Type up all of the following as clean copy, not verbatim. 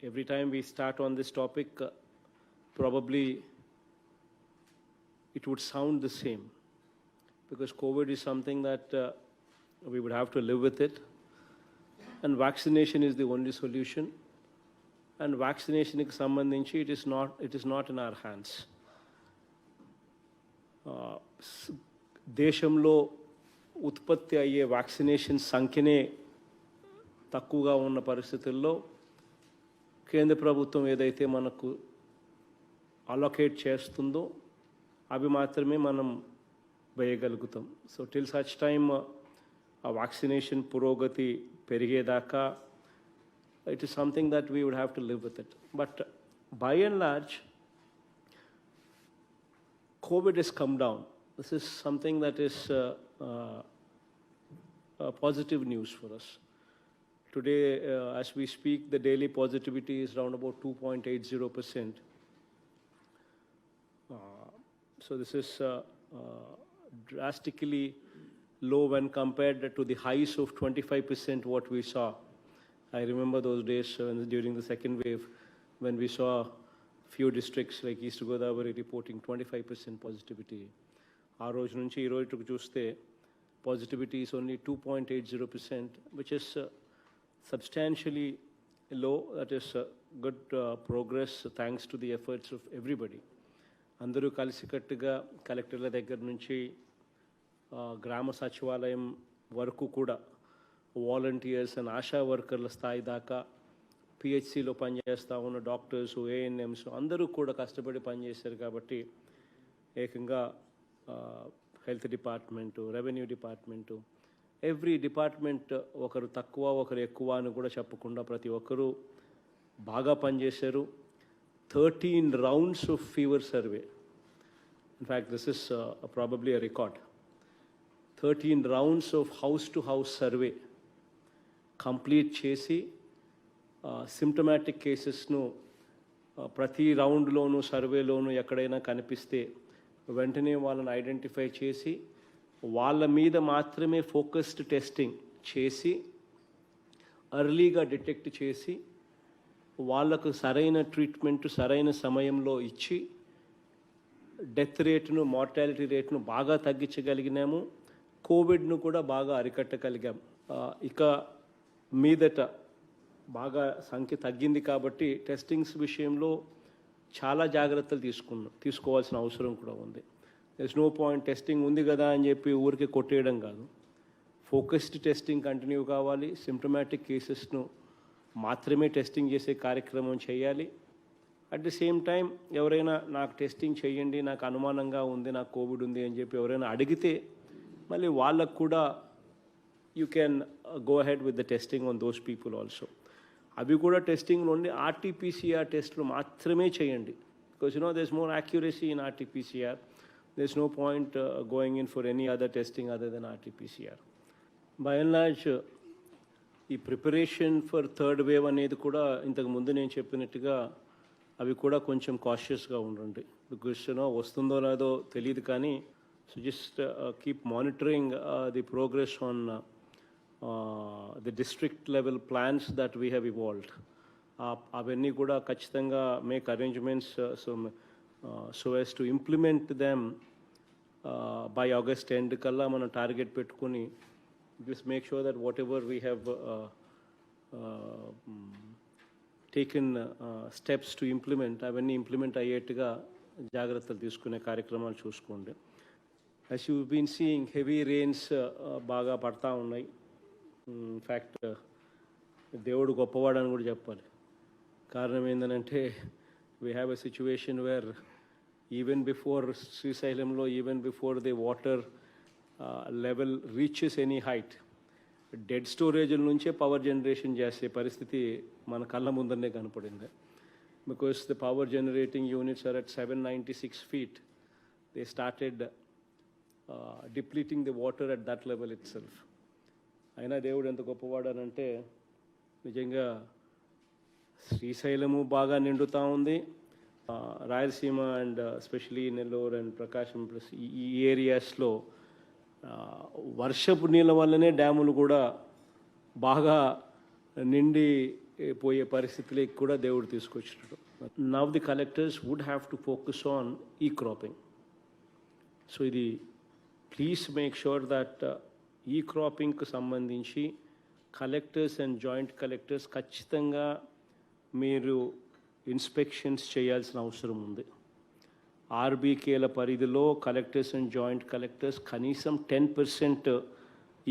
every time we start on this topic, probably it would sound the same, because COVID is something that we would have to live with it, and vaccination is the only solution. And vaccination is sambandhinchi, it is not in our hands. దేశంలో ఉత్పత్తి అయ్యే vaccination సంఖ్యనే తక్కువగా ఉన్న పరిస్థితుల్లో కేంద్ర ప్రభుత్వం ఏదైతే మనకు అలొకేట్ చేస్తుందో అవి మాత్రమే మనం వేయగలుగుతాం. సో టిల్ సచ్ టైమ్ ఆ వ్యాక్సినేషన్ పురోగతి పెరిగేదాకా it is something that we would have to live with it. But by and large, COVID has come down. This is something that is positive news for us. Today, as we speak, the daily positivity is around about 2.80%. So this is drastically low when compared to the highs of 25% what we saw. I remember those days during the second wave when we saw few districts like East Godavari reporting 25% positivity. Aa roju nunchi ee roju chuste positivity is only 2.80%, which is substantially low. That is good progress thanks to the efforts of everybody. Andaru కలిసికట్టుగా కలెక్టర్ల దగ్గర నుంచి గ్రామ సచివాలయం వరకు కూడా volunteers and ASHA వర్కర్ల స్థాయి దాకా పిహెచ్సిలో పనిచేస్తూ ఉన్న డాక్టర్స్, ఏఎన్ఎంస్ అందరూ కూడా కష్టపడి పనిచేశారు. కాబట్టి ఏకంగా health department, revenue department, every department ఒకరు తక్కువ ఒకరు ఎక్కువ అని కూడా చెప్పకుండా ప్రతి ఒక్కరూ బాగా పనిచేశారు. 13 rounds of fever survey. In fact, this is probably a record. 13 rounds of house-to-house survey complete చేసి సిమ్టమాటిక్ కేసెస్ను ప్రతి రౌండ్లోనూ సర్వేలోనూ ఎక్కడైనా కనిపిస్తే వెంటనే వాళ్ళని ఐడెంటిఫై చేసి వాళ్ళ మీద మాత్రమే ఫోకస్డ్ టెస్టింగ్ చేసి ఎర్లీగా డిటెక్ట్ చేసి వాళ్ళకు సరైన ట్రీట్మెంట్ సరైన సమయంలో ఇచ్చి డెత్ రేటును, మార్టాలిటీ రేటును బాగా తగ్గించగలిగినాము. కోవిడ్ను కూడా బాగా అరికట్టగలిగాం. ఇక మీదట బాగా సంఖ్య తగ్గింది కాబట్టి టెస్టింగ్స్ విషయంలో చాలా జాగ్రత్తలు తీసుకోవాల్సిన అవసరం కూడా ఉంది. There is no point testing ఉంది కదా అని చెప్పి ఊరికి కొట్టేయడం కాదు. ఫోకస్డ్ టెస్టింగ్ కంటిన్యూ కావాలి. సిమ్టమాటిక్ కేసెస్ను మాత్రమే టెస్టింగ్ చేసే కార్యక్రమం చేయాలి. అట్ ది సేమ్ టైం ఎవరైనా నాకు టెస్టింగ్ చేయండి, నాకు అనుమానంగా ఉంది, నాకు కోవిడ్ ఉంది అని చెప్పి ఎవరైనా అడిగితే మళ్ళీ వాళ్ళకు కూడా you can go ahead with the testing on those people also. అవి కూడా టెస్టింగ్ నుండి RT-PCR టెస్ట్లు మాత్రమే చేయండి. Because there's more accuracy in RT-PCR. There's no point going in for any other testing other than RT-PCR. By and large, ఈ preparation for third wave అనేది కూడా ఇంతకు ముందు నేను చెప్పినట్టుగా అవి కూడా కొంచెం కాషియస్గా ఉండండి. బికాస్ వస్తుందో లేదో తెలియదు కానీ so just keep monitoring the progress on the district level plans that we have evolved. అవన్నీ కూడా ఖచ్చితంగా make arrangements so as to implement them by August end కల్లా మనం టార్గెట్ పెట్టుకుని just make sure that whatever we have taken steps to implement అవన్నీ implement అయ్యేట్టుగా జాగ్రత్తలు తీసుకునే కార్యక్రమాలు చూసుకోండి. As you've been seeing, heavy rains బాగా పడతా ఉన్నాయి. ఇన్ఫ్యాక్ట్ దేవుడు గొప్పవాడని కూడా చెప్పాలి. కారణం ఏంటంటే we have a situation where even before శ్రీశైలంలో even before the water level reaches any height dead స్టోరేజ్ల నుంచే పవర్ జనరేషన్ చేసే పరిస్థితి మన కళ్ళ ముందరనే కనపడింది. Because the power generating units are at 796 feet. They started depleting the water at that level itself. అయినా దేవుడు ఎంత గొప్పవాడనంటే నిజంగా శ్రీశైలము బాగా నిండుతూ ఉంది. Rayalaseema and especially Nellore and Prakasam plus ఈ ఏరియాస్లో వర్షపు నీళ్ళ వల్లనే డ్యాములు కూడా బాగా నిండి పోయే పరిస్థితిలోకి కూడా దేవుడు తీసుకొచ్చినాడు. Now the collectors would have to focus on e cropping. So ఇది please make sure that e క్రాపింగ్కి సంబంధించి కలెక్టర్స్ అండ్ జాయింట్ కలెక్టర్స్ ఖచ్చితంగా మీరు ఇన్స్పెక్షన్స్ చేయాల్సిన అవసరం ఉంది. ఆర్బీకేల పరిధిలో కలెక్టర్స్ అండ్ జాయింట్ కలెక్టర్స్ కనీసం 10%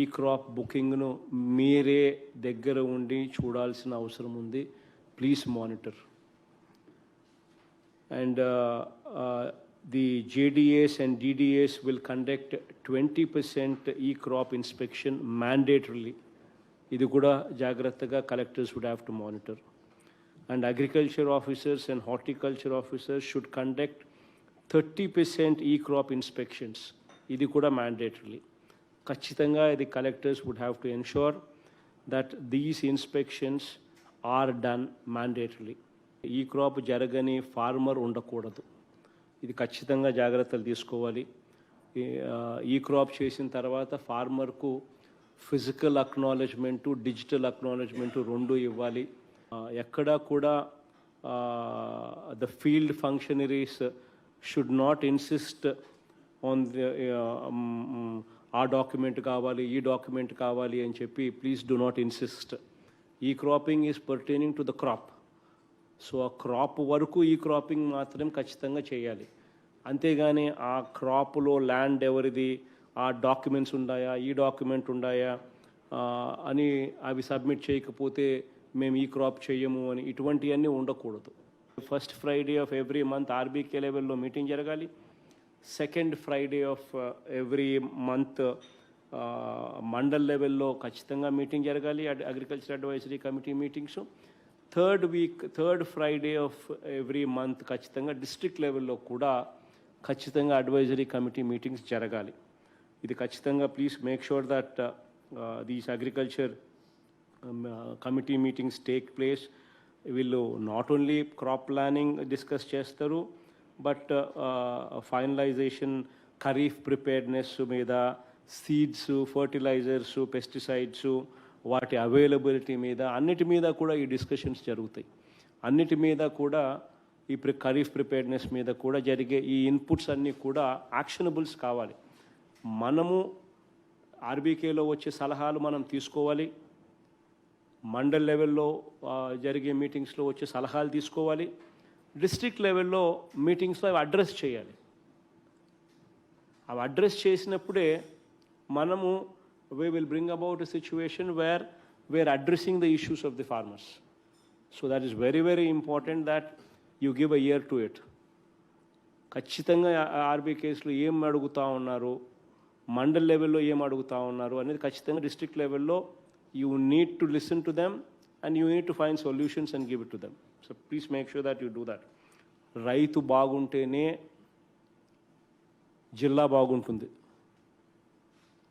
ఈ క్రాప్ బుకింగ్ను మీరే దగ్గర ఉండి చూడాల్సిన అవసరం ఉంది. Please monitor. And the JDAs and DDAs will conduct 20% e-crop inspection mandatorily. ఇది కూడా జాగ్రత్తగా collectors would have to monitor. And agriculture officers and horticulture officers should conduct 30% e-crop inspections. ఇది కూడా mandatorily. ఖచ్చితంగా ఇది collectors would have to ensure that these inspections are done mandatorily. E-crop జరగని farmer ఉండకూడదు. ఇది ఖచ్చితంగా జాగ్రత్తలు తీసుకోవాలి. ఈ క్రాప్ చేసిన తర్వాత ఫార్మర్కు ఫిజికల్ అక్నాలెడ్జ్మెంటు, డిజిటల్ అక్నాలెడ్జ్మెంటు రెండు ఇవ్వాలి. ఎక్కడా కూడా the field functionaries should not insist on ఆ డాక్యుమెంట్ కావాలి, ఈ డాక్యుమెంట్ కావాలి అని చెప్పి ప్లీజ్ డూ నాట్ ఇన్సిస్ట్. ఈ cropping is pertaining to the crop. So ఆ క్రాప్ వరకు ఈ క్రాపింగ్ మాత్రం ఖచ్చితంగా చేయాలి. అంతేగాని ఆ క్రాప్లో ల్యాండ్ ఎవరిది, ఆ డాక్యుమెంట్స్ ఉన్నాయా, ఈ డాక్యుమెంట్ ఉన్నాయా అని అవి సబ్మిట్ చేయకపోతే మేము ఈ క్రాప్ చేయము అని ఇటువంటివన్నీ ఉండకూడదు. First Friday of every month RBK లెవెల్లో మీటింగ్ జరగాలి. Second Friday of every month mandal లెవెల్లో ఖచ్చితంగా మీటింగ్ జరగాలి, agriculture advisory committee meetings. Third Friday of every month ఖచ్చితంగా డిస్ట్రిక్ట్ లెవెల్లో కూడా ఖచ్చితంగా అడ్వైజరీ కమిటీ మీటింగ్స్ జరగాలి. ఇది ఖచ్చితంగా please make sure that these agriculture committee meetings take place. వీళ్ళు not only crop planning discuss చేస్తారు, బట్ ఫైనలైజేషన్, ఖరీఫ్ ప్రిపేర్నెస్ మీద, సీడ్స్, ఫర్టిలైజర్స్, పెస్టిసైడ్స్, వాటి అవైలబిలిటీ మీద, అన్నిటి మీద కూడా ఈ డిస్కషన్స్ జరుగుతాయి. అన్నిటి మీద కూడా ఈ ఖరీఫ్ ప్రిపేర్నెస్ మీద కూడా జరిగే ఈ ఇన్పుట్స్ అన్నీ కూడా యాక్షనబుల్స్ కావాలి. మనము ఆర్బీకేలో వచ్చే సలహాలు మనం తీసుకోవాలి, మండల్ లెవెల్లో జరిగే మీటింగ్స్లో వచ్చే సలహాలు తీసుకోవాలి, డిస్ట్రిక్ట్ లెవెల్లో మీటింగ్స్లో అవి అడ్రస్ చేయాలి. అవి అడ్రస్ చేసినప్పుడే మనము we will bring about a situation where we are addressing the issues of the farmers. So that is very, very important that you give a ear to it. ఖచ్చితంగా ఆర్బీకేస్లో ఏం అడుగుతూ ఉన్నారు, మండల్ లెవెల్లో ఏం అడుగుతూ ఉన్నారు అనేది ఖచ్చితంగా డిస్ట్రిక్ట్ లెవెల్లో you need to listen to them and you need to find solutions and give it to them. So please make sure that you do that. రైతు బాగుంటేనే జిల్లా బాగుంటుంది.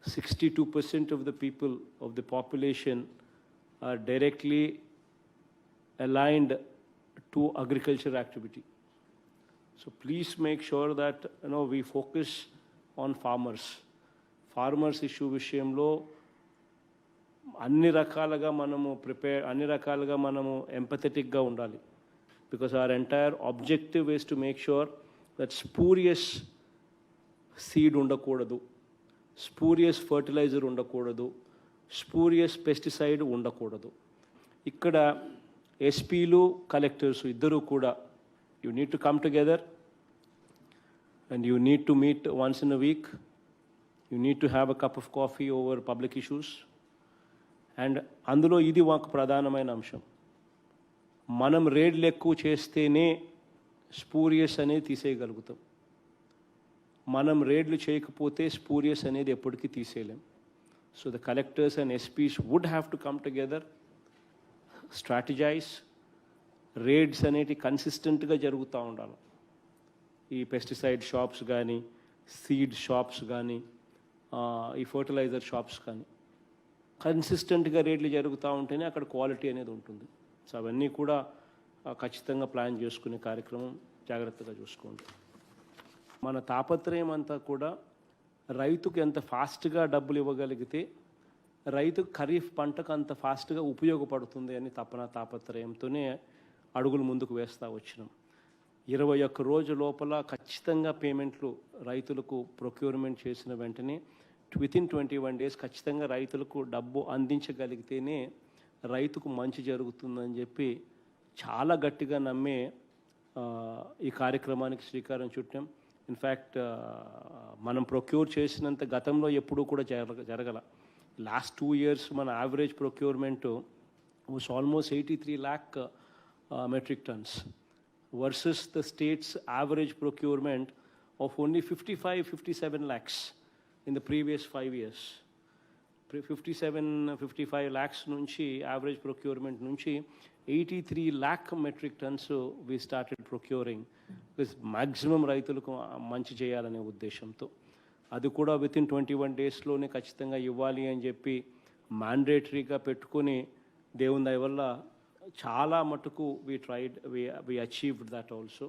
62% of the people of the population are directly aligned to agriculture activity. So please make sure that we focus on farmers. Farmers issue విషయంలో అన్ని రకాలుగా మనము ఎంపథెటిక్గా ఉండాలి. Because our entire objective is to make sure that spurious seed ఉండకూడదు, spurious fertiliser ఉండకూడదు, spurious pesticide ఉండకూడదు. ఇక్కడ ఎస్పీలు, కలెక్టర్స్ ఇద్దరూ కూడా you need to come together and you need to meet once in a week. You need to have a cup of coffee over public issues. And అందులో ఇది ఒక ప్రధానమైన అంశం. మనం రేడ్లు ఎక్కువ చేస్తేనే స్పూరియస్ అనేది తీసేయగలుగుతాం. మనం రేడ్లు చేయకపోతే స్పూరియస్ అనేది ఎప్పటికీ తీసేయలేం. So the collectors and SPs would have to come together, strategise. Raids అనేవి కన్సిస్టెంట్గా జరుగుతూ ఉండాలి. ఈ పెస్టిసైడ్ షాప్స్ కానీ, సీడ్ షాప్స్ కానీ, ఈ ఫర్టిలైజర్ షాప్స్ కానీ కన్సిస్టెంట్గా రేట్లు జరుగుతూ ఉంటేనే అక్కడ క్వాలిటీ అనేది ఉంటుంది. సో అవన్నీ కూడా ఖచ్చితంగా ప్లాన్ చేసుకునే కార్యక్రమం జాగ్రత్తగా చూసుకోండి. మన తాపత్రయం అంతా కూడా రైతుకు ఎంత ఫాస్ట్గా డబ్బులు ఇవ్వగలిగితే రైతు ఖరీఫ్ పంటకు అంత ఫాస్ట్గా ఉపయోగపడుతుంది అని తాపత్రయంతోనే అడుగులు ముందుకు వేస్తూ వచ్చినాం. 21 రోజు లోపల ఖచ్చితంగా పేమెంట్లు రైతులకు ప్రొక్యూర్మెంట్ చేసిన వెంటనే వితిన్ 21 డేస్ ఖచ్చితంగా రైతులకు డబ్బు అందించగలిగితేనే రైతుకు మంచి జరుగుతుందని చెప్పి చాలా గట్టిగా నమ్మే ఈ కార్యక్రమానికి శ్రీకారం చుట్టాం. ఇన్ఫ్యాక్ట్ మనం ప్రొక్యూర్ చేసినంత గతంలో ఎప్పుడూ కూడా జరగల. లాస్ట్ 2 years మన average procurement was almost 83 lakh metric tons versus the states average procurement of only 57 lakhs in the previous 5 years. 55 lakhs నుంచి యావరేజ్ ప్రొక్యూర్మెంట్ నుంచి 83 lakh metric tons we started procuring because maximum రైతులకు మంచి చేయాలనే ఉద్దేశంతో. అది కూడా within 21 డేస్లోనే ఖచ్చితంగా ఇవ్వాలి అని చెప్పి మ్యాండేటరీగా పెట్టుకొని దేవుని దయ వల్ల చాలా మటుకు వీ అచీవ్డ్ దట్ ఆల్సో.